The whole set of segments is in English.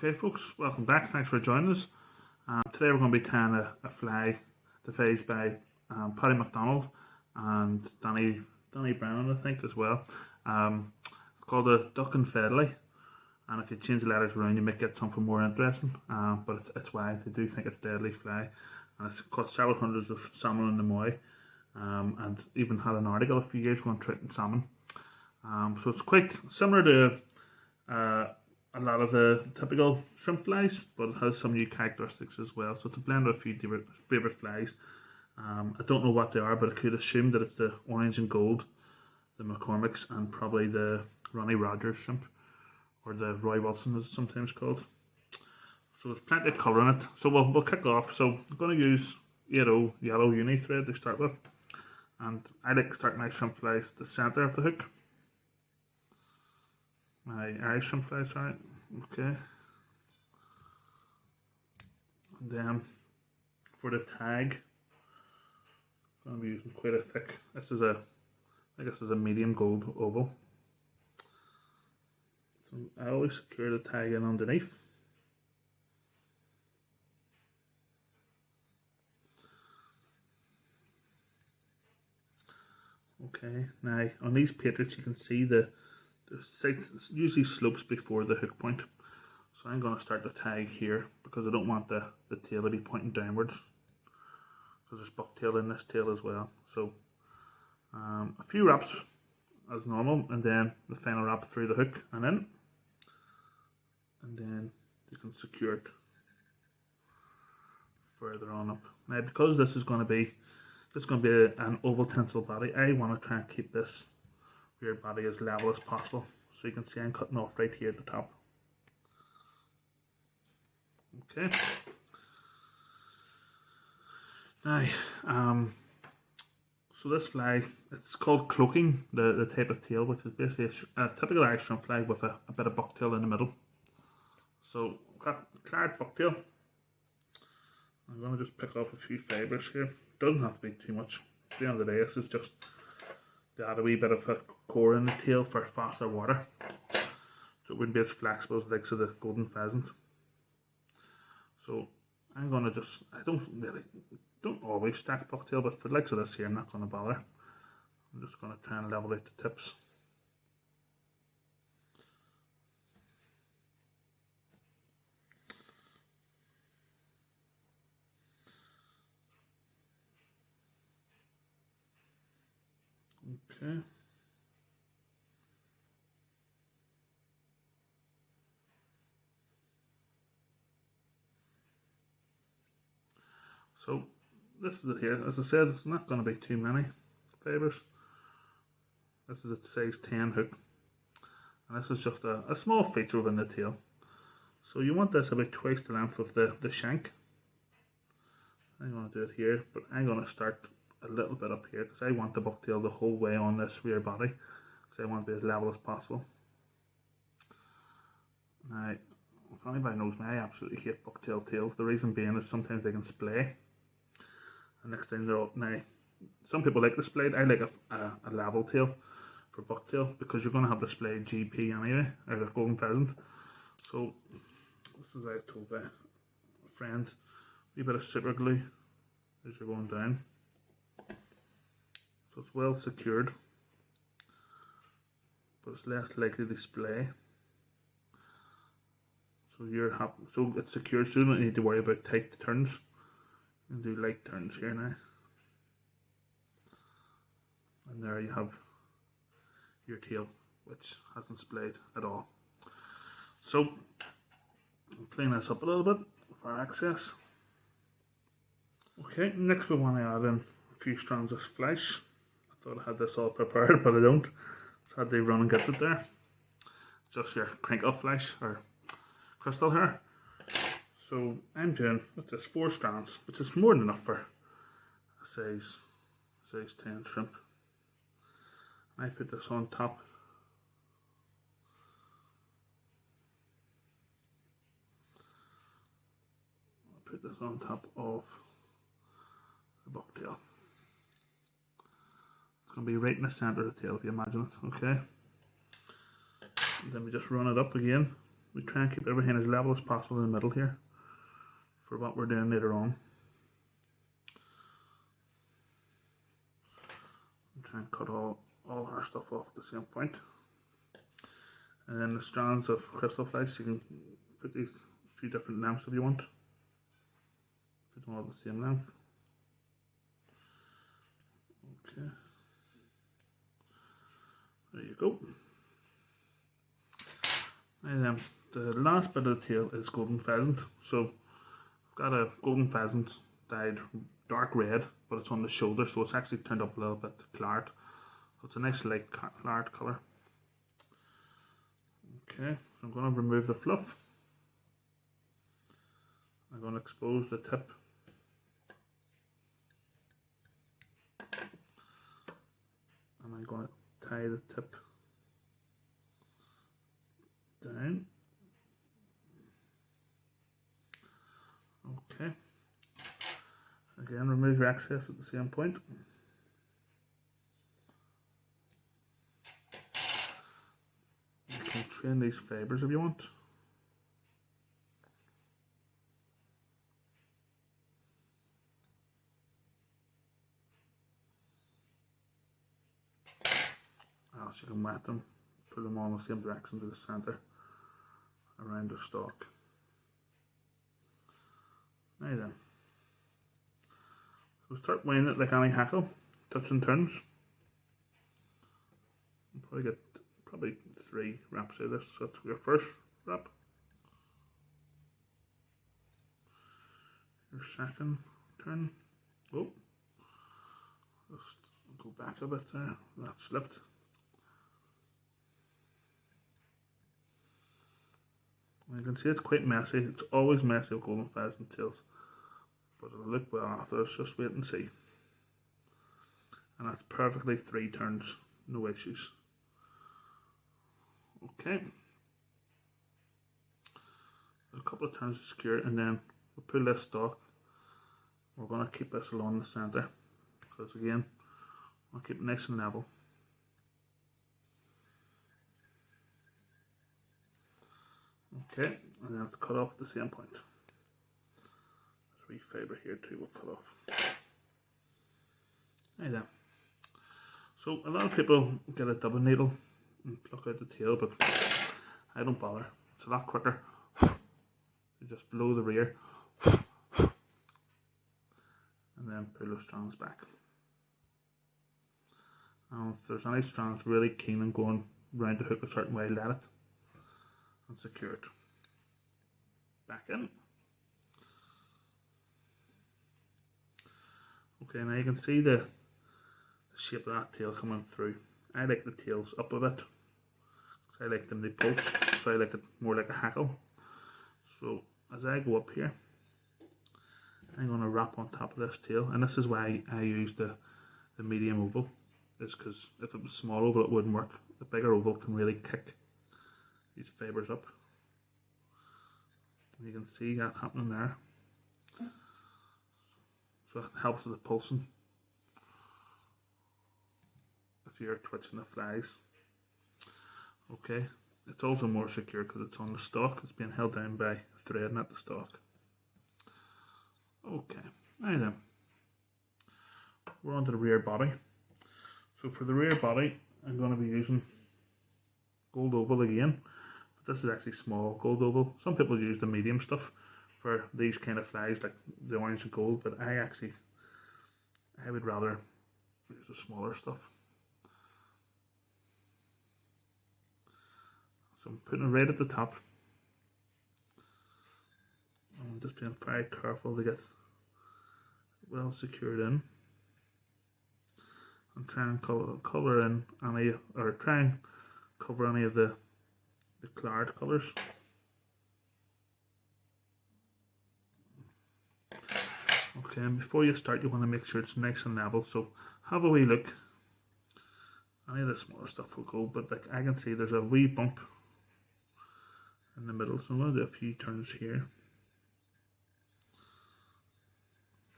Okay folks, welcome back, thanks for joining us. Today we're going to be tying a fly devised by Paddy MacDonald and Danny Brown, I think, as well. It's called a duck and Feadly, and if you change the letters around you might get something more interesting, but it's wide. They do think it's deadly fly, and it's caught several hundreds of salmon in the Moy, and even had an article a few years ago on treating salmon. So it's quite similar to a lot of the typical shrimp flies, but it has some new characteristics as well. So it's a blend of a few different favourite flies. I don't know what they are, but I could assume that it's the orange and gold, the McCormick's, and probably the Ronnie Rogers shrimp, or the Roy Wilson as it's sometimes called. So there's plenty of colour in it. So we'll kick off. So I'm going to use yellow uni thread to start with, and I like to start my shrimp flies at the centre of the hook. My Irish shrimp fly, sorry. Okay. And then for the tag, I'm going to be using quite a thick. I guess this is a medium gold oval. So I always secure the tag in underneath. Okay, now on these patriots you can see the sights usually slopes before the hook point, so I'm going to start the tag here because I don't want the tail to be pointing downwards, because there's bucktail in this tail as well. So a few wraps as normal, and then the final wrap through the hook and in, and then you can secure it further on up. Now because this is going to be an oval tinsel body, I want to try and keep this rear body as level as possible. So you can see I'm cutting off right here at the top. Okay. Now, so this fly, it's called cloaking, the type of tail, which is basically a typical Irish shrimp fly with a bit of bucktail in the middle. So I've got claret bucktail. I'm going to just pick off a few fibres here. Doesn't have to be too much. At the end of the day, this is just to add a wee bit of a core in the tail for faster water, so it wouldn't be as flexible as the likes of the golden pheasant. So I'm going to just, I don't always stack bucktail, but for the likes of this here I'm not going to bother. I'm just going to try and level out the tips. Okay. So this is it here. As I said, it's not going to be too many fibres. This is a size 10 hook, and this is just a small feature within the tail. So you want this about twice the length of the shank. I'm going to do it here, but I'm going to start a little bit up here because I want the bucktail the whole way on this rear body, because I want to be as level as possible. Now, if anybody knows me, I absolutely hate bucktail tails. The reason being is sometimes they can splay. And next thing now, some people like the splayed. I like a level tail for bucktail because you're going to have the splayed GP anyway, or the golden pheasant. So this is, I told a friend, a wee bit of super glue as you're going down. So it's well secured, but it's less likely to splay. So you're happy. So it's secured, so you don't need to worry about tight turns. You can do light turns here now, and there you have your tail, which hasn't splayed at all. So I'll clean this up a little bit for access. Okay, next we want to add in a few strands of flesh. I thought I had this all prepared, but I don't. So I had to run and get it there. Just your crinkle flesh or crystal hair. So I'm doing with this 4 strands, which is more than enough for a size 10 shrimp. I put this on top. I'll put this on top of the bucktail. It's going to be right in the centre of the tail, if you imagine it, okay? And then we just run it up again we try and keep everything as level as possible in the middle here for what we're doing later on. And try and cut all our stuff off at the same point. And then the strands of crystal flax, you can put these few different lengths if you want. Put them all the same length. Okay. There you go. And then the last bit of the tail is golden pheasant. So I've got a golden pheasant dyed dark red, but it's on the shoulder, so it's actually turned up a little bit claret. So it's a nice light claret colour. Okay, so I'm going to remove the fluff. I'm going to expose the tip. And I'm going to tie the tip down. Okay. Again, remove your excess at the same point. You can trim these fibres if you want. Else you can wet them, put them all in the same direction to the centre around the stalk. Now then, so start weighing it like any hackle, touch and turns. You'll probably get 3 wraps out of this, so that's your first wrap. Your second turn. Oh, just go back a bit there, that slipped. You can see it's quite messy. It's always messy with golden pheasant tails, but it'll look well after. Let's just wait and see. And that's perfectly 3 turns, no issues. Okay, a couple of turns to secure it, and then we'll pull this stalk. We're going to keep this along the centre because again, I'll keep it nice and level. Okay, and then it's cut off at the same point. There's 3 fibre here too, we'll cut off. Right then. So a lot of people get a double needle and pluck out the tail, but I don't bother. It's a lot quicker. You just blow the rear and then pull the strands back. And if there's any strands really keen on going round the hook a certain way, let it and secure it. Back in. Okay, now you can see the shape of that tail coming through. I like the tails up a bit because I like them to pulse, so I like it more like a hackle. So as I go up here, I'm going to wrap on top of this tail, and this is why I use the medium oval, is because if it was small oval it wouldn't work. The bigger oval can really kick these fibres up. You can see that happening there. So it helps with the pulsing if you're twitching the flies. Okay, it's also more secure because it's on the stalk. It's being held down by threading at the stalk. Okay, now then, we're on to the rear body. So for the rear body, I'm going to be using gold oval again. But this is actually small gold oval. Some people use the medium stuff for these kind of flies, like the orange and gold, but I would rather use the smaller stuff. So I'm putting it right at the top. I'm just being very careful to get well secured in. And try and cover in any, or try and cover any of the claret colours. Okay, and before you start, you want to make sure it's nice and level. So have a wee look. Any of the smaller stuff will go, but like I can see there's a wee bump in the middle, so I'm going to do a few turns here.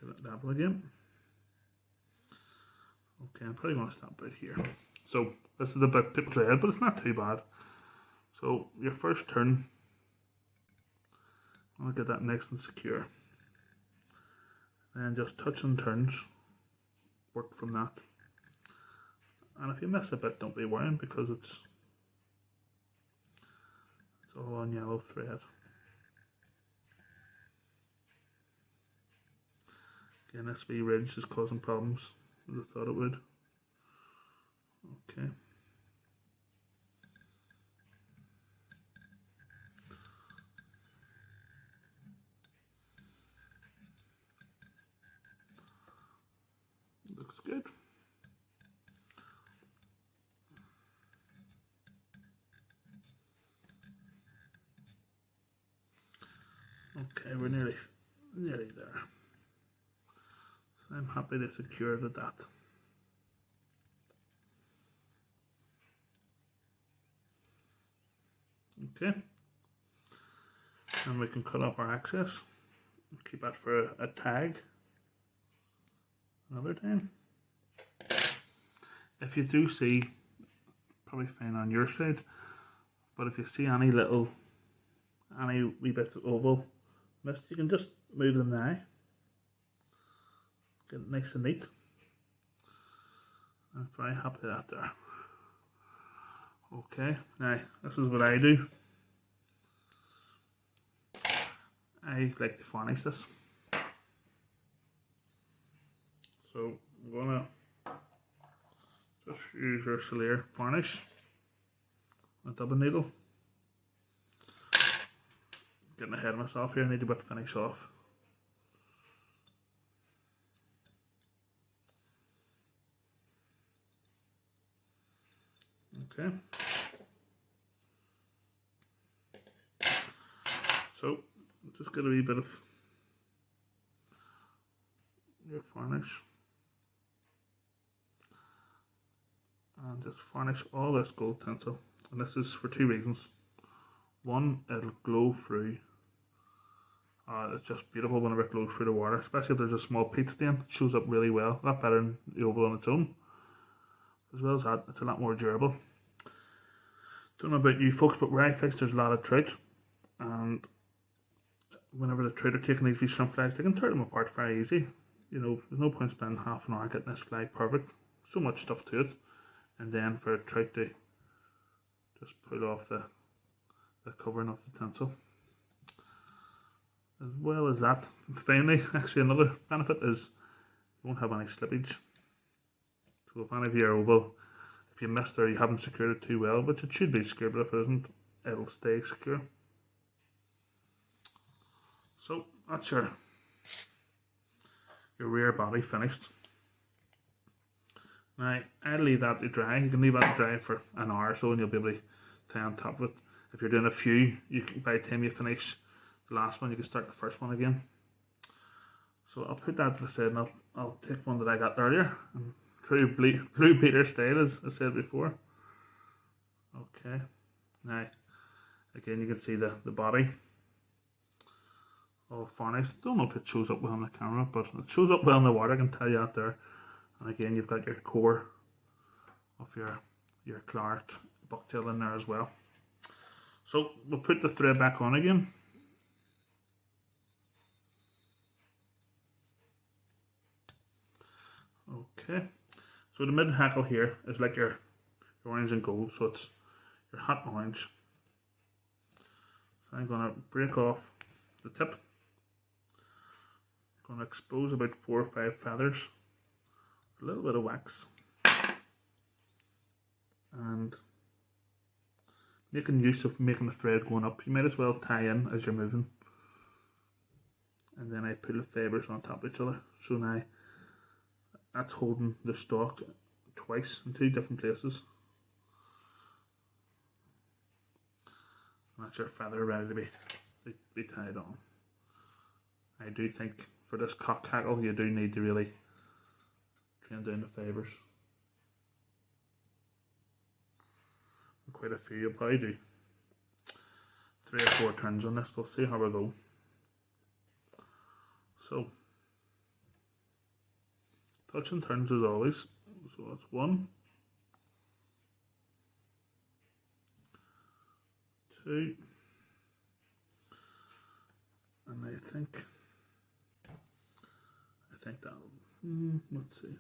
Get it level again. Okay, I'm probably going to stop right here. So this is the bit people dread, but it's not too bad. So your first turn, I'll get that nice and secure. Then just touch and turns, work from that. And if you miss a bit, don't be worrying, because it's all on yellow thread. Again, this wee ridge is causing problems, as I thought it would. Okay. Looks good. Okay, we're nearly there. So I'm happy to secure that. Okay. And we can cut off our access. Keep that for a tag another time. If you do see, probably fine on your side, but if you see any wee bits of oval missed, you can just move them now. Get it nice and neat. I'm very happy with that there. Okay, now this is what I do. I like to varnish this. So I'm gonna just use your Celere varnish, a double needle. Getting ahead of myself here, I need to bit finish off. Okay. So just get a wee bit of your varnish and just varnish all this gold tinsel, and this is for two reasons. One, it'll glow through. It's just beautiful whenever it glows through the water, especially if there's a small peat stain. It shows up really well, a lot better than the oval on its own. As well as that, it's a lot more durable. Don't know about you folks, but where I fish there's a lot of trout, and whenever the trout are taking these wee shrimp flies, they can tear them apart very easy. You know, there's no point spending half an hour getting this fly perfect. So much stuff to it, and then for a trout to just pull off the covering of the tinsel. As well as that, finally, actually another benefit is you won't have any slippage. So if any of you are oval, if you missed or you haven't secured it too well, which it should be secure, but if it isn't, it'll stay secure. So that's your rear body finished. Now I'll leave that to dry. You can leave that to dry for an hour or so and you'll be able to tie on top of it. If you're doing a few, by the time you finish the last one, you can start the first one again. So I'll put that to the side and I'll take one that I got earlier. And true blue beater style, as I said before. Okay. Now, again, you can see the body all varnished. Don't know if it shows up well on the camera, but it shows up well in the water, I can tell you out there. And again, you've got your core of your claret bucktail in there as well. So we'll put the thread back on again. Okay. So the mid hackle here is like your orange and gold, so it's your hot orange. So I'm going to break off the tip. I'm going to expose about 4 or 5 feathers, a little bit of wax, and making use of making the thread going up. You might as well tie in as you're moving. And then I pull the fibres on top of each other. So now that's holding the stalk twice in 2 different places. And that's your feather ready to be tied on. I do think for this cock hackle you do need to really trim down the fibres. Quite a few, you'll probably do 3 or 4 turns on this. We'll see how we go. So touch and turns as always. So that's 1, 2, think that'll, let's see.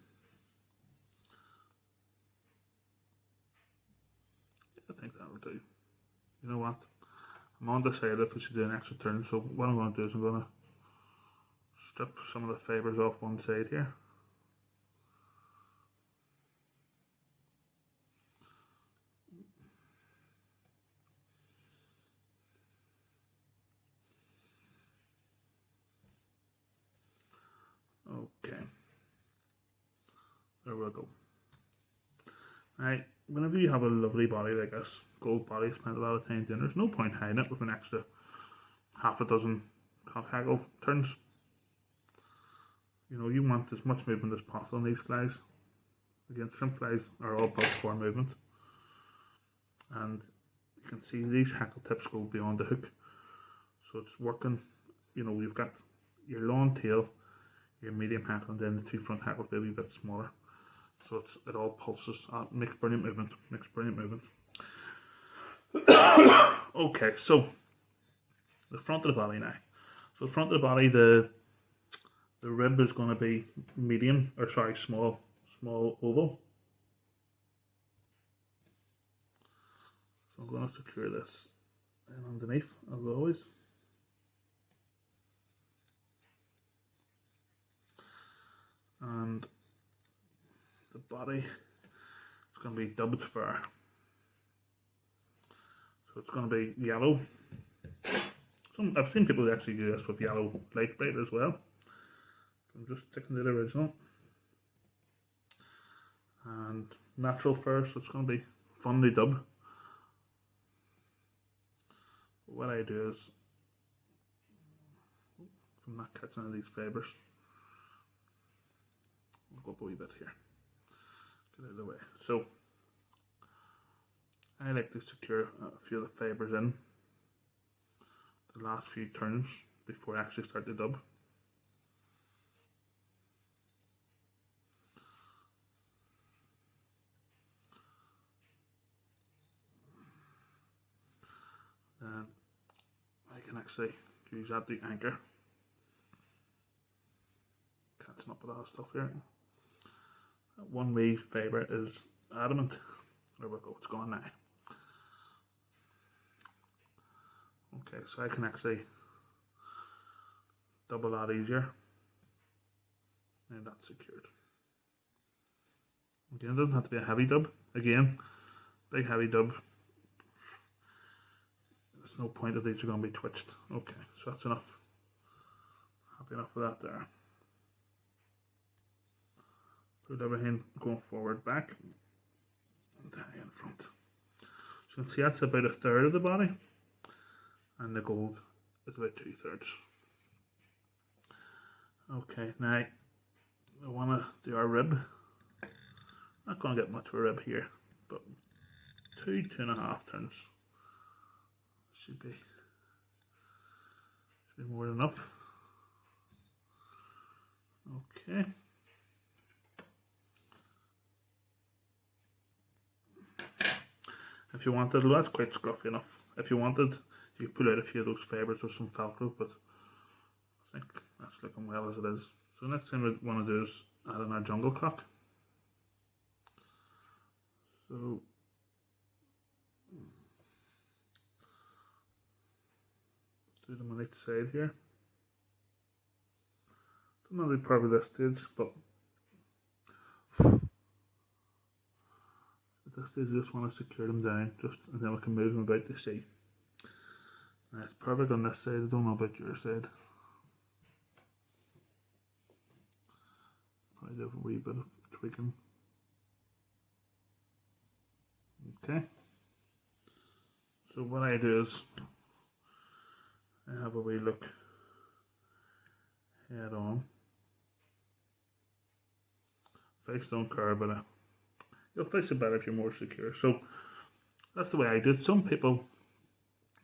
I think that'll do. You know what? I'm undecided if we should do an extra turn, so what I'm going to do is I'm going to strip some of the fibres off one side here. Okay, there we go. Right, whenever you have a lovely body like this, gold body spent a lot of time in, there's no point hiding it with an extra half a dozen hackle turns. You know, you want as much movement as possible in these flies. Again, shrimp flies are all built for movement. And you can see these hackle tips go beyond the hook. So it's working, you know, you've got your long tail, your medium hackle, and then the two front hackles maybe a bit smaller. So it all pulses, makes brilliant movement, Okay, so the front of the body now. So the front of the body, the rib is going to be medium, or sorry, small oval. So I'm going to secure this in underneath, as always. And the body is going to be dubbed fur. So it's going to be yellow. I've seen people actually do this with yellow light bait as well. I'm just sticking to the original. And natural fur, so it's going to be funny dub. What I do is, if I'm not catching any of these fibres, I'll go up a wee bit here. Get out of the way. So I like to secure a few of the fibres in the last few turns before I actually start the dub. Then I can actually use that to anchor. Catching up with all that stuff here. One wee fibre is adamant. There we go, it's gone now. Okay, so I can actually double that easier. And that's secured. Again, it doesn't have to be a heavy dub. Again, big heavy dub. There's no point if these are going to be twitched. Okay, so that's enough. Happy enough with that there. Put everything going forward, back, and in front. So you can see that's about a third of the body, and the gold is about 2/3. Okay, now I want to do our rib. Not going to get much of a rib here, but 2.5 turns should be more than enough. Okay. If you wanted, well, that's quite scruffy enough. If you wanted, you could pull out a few of those fibres with some Velcro, but I think that's looking well as it is. So the next thing we want to do is add in our jungle cock. So let's do them on each side here. Don't know the part of this stage, but at this stage I just want to secure them down, and then we can move them about to see. It's perfect on this side. I don't know about your side. Probably do a wee bit of tweaking. Okay. So what I do is I have a wee look head on. Face don't care, but you'll face it better if you're more secure. So that's the way I do it. Some people,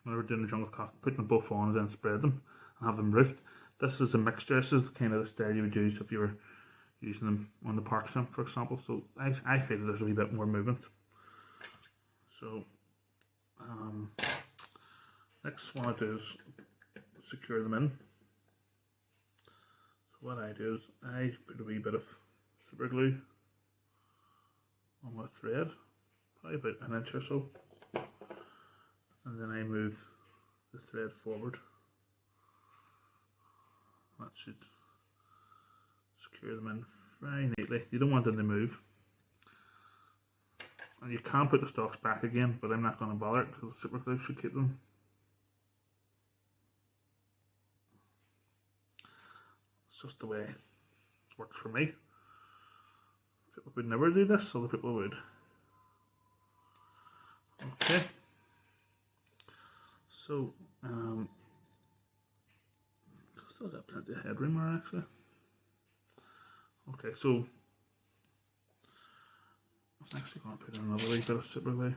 when we're doing the jungle cock, put them both on and then spread them and have them roofed. This is a mixture. This is kind of the style you would use if you were using them on the park shrimp, for example. So I feel there's a wee bit more movement. So next one I do is secure them in. So what I do is I put a wee bit of super glue on my thread, probably about an inch or so, and then I move the thread forward. That should secure them in very neatly. You don't want them to move. And you can put the stalks back again, but I'm not going to bother it because the super glue should keep them. It's just the way it works for me. People would never do this, other people would. Okay. So, still got plenty of headroom there actually. Okay, so I'm actually going to put in another wee bit of super glue.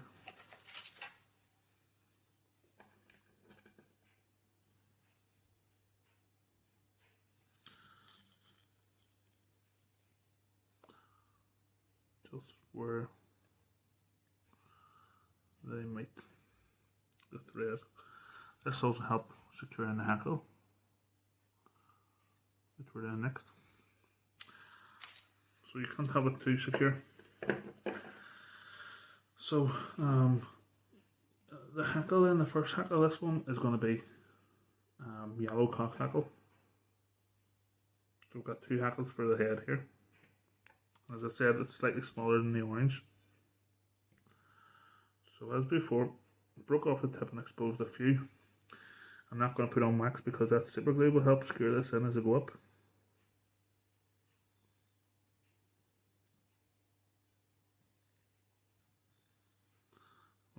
Just where they meet the thread. This also helps securing the hackle, which we're doing next. So you can't have it too secure. So the hackle then, the first hackle, this one is going to be yellow cock hackle. So we've got two hackles for the head here. As I said, it's slightly smaller than the orange. So as before, broke off the tip and exposed a few. I'm not going to put on wax because that super glue will help secure this in as I go up.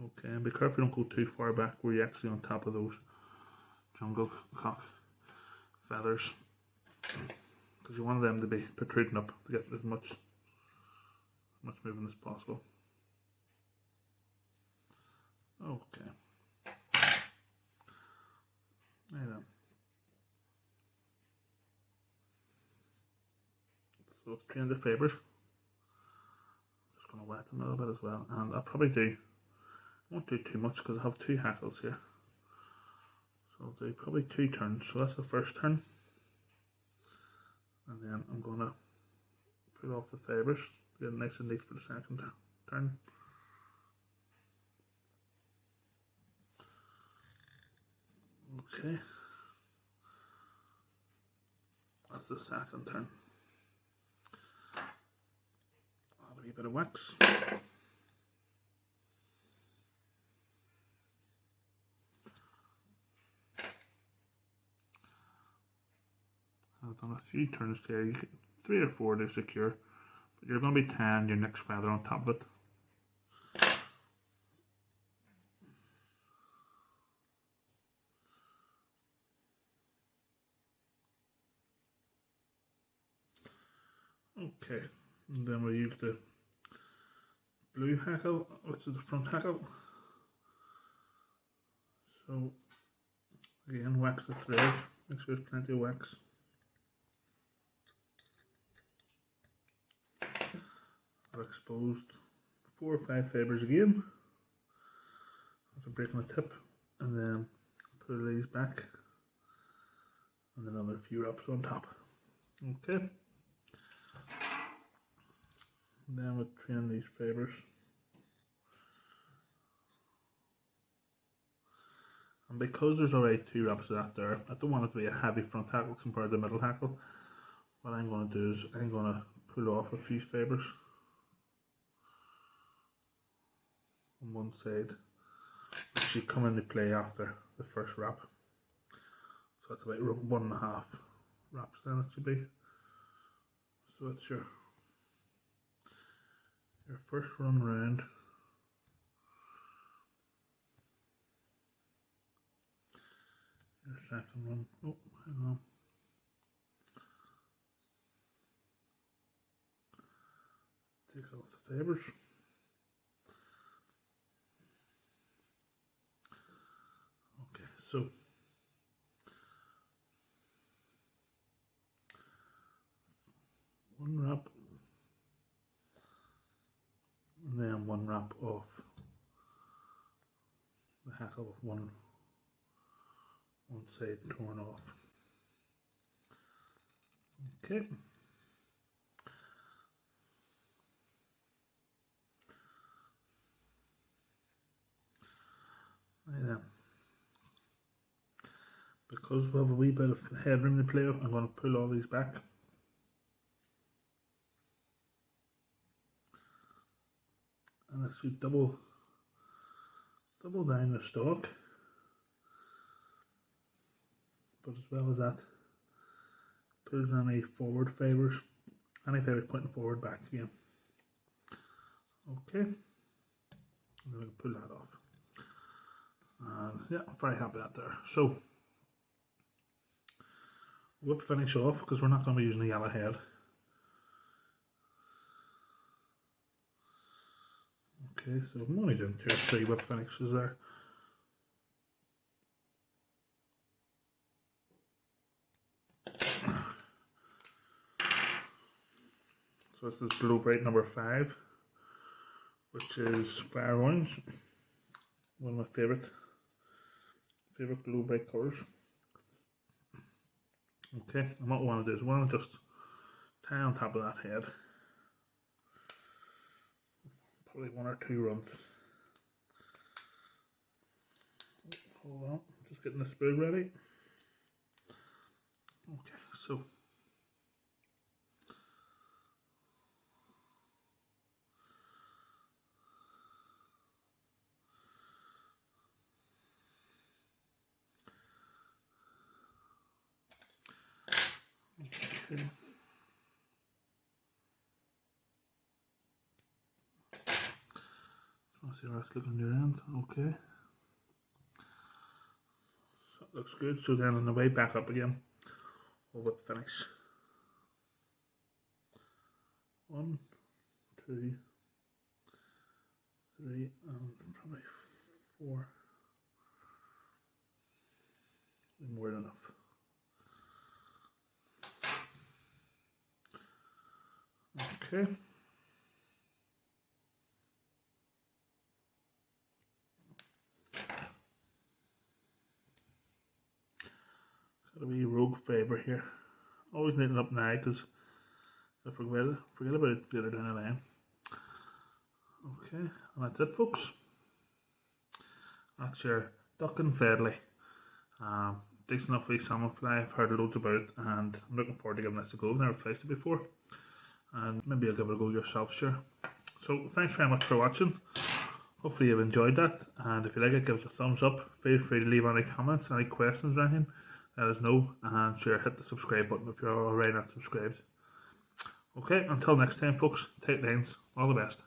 Okay, and be careful you don't go too far back where you're actually on top of those jungle cock feathers, because you want them to be protruding up to get as much movement as possible. Okay. Now then. So I've trained the fibres. Just going to wet them a little bit as well, and I'll probably won't do too much because I have two hackles here. So I'll do probably 2 turns. So that's the first turn. And then I'm going to put off the fibres, get it nice and neat for the second turn. Okay. That's the second turn. I'll have a wee bit of wax. I've done a few turns here. You get 3 or 4 to secure, but you're going to be tying your next feather on top of it. Okay, and then we'll use the blue hackle, which is the front hackle. So again, wax the thread, make sure there's plenty of wax. I've exposed 4 or 5 fibres again after breaking the tip, and then put these back, and then another few wraps on top. Okay. And then we'll train these fibres. And because there's already 2 wraps of that there, I don't want it to be a heavy front hackle compared to the middle hackle. What I'm going to do is I'm going to pull off a few fibres on one side, which should come into play after the first wrap. So that's about 1.5 wraps then it should be. So it's your first run round. Your second one. Oh, hang on. Take off the fibres. Okay, so one wrap, and then one wrap off the hackle with one side torn off. Okay. Right then. Because we have a wee bit of headroom to play with, I'm going to pull all these back. And let's do double down the stalk. But as well as that, pulls any forward fibres, any fibre pointing forward back again. Okay. And we can pull that off. And yeah, very happy with that there. So, whip finish off because we're not going to be using a yellow head. Okay, so I'm only doing 2 or 3 whip finishes there. So this is globrite number 5, which is fire orange, one of my favourite globrite colours. Okay, and what I want to do is I want to just tie on top of that head. Probably 1 or 2 runs. Hold on, just getting the spool ready. Okay, so okay. Let's see how that's looking on your end. Okay. So it looks good. So then on the way back up again, we'll whip finish. 1, 2, 3, and probably 4. More than enough. Okay. Got a wee rogue fibre here. Always knitting up now because I forget about it later down the line. Okay, and that's it, folks. That's your duck and Feadly. Decent enough wee salmon fly. I've heard loads about it and I'm looking forward to giving this a go. I've never placed it before. And maybe you'll give it a go yourself, sure. So thanks very much for watching. Hopefully you've enjoyed that, and if you like it, give us a thumbs up. Feel free to leave any comments, any questions or anything, let us know, and sure, hit the subscribe button if you're already not subscribed. Okay, until next time folks, take lanes, all the best.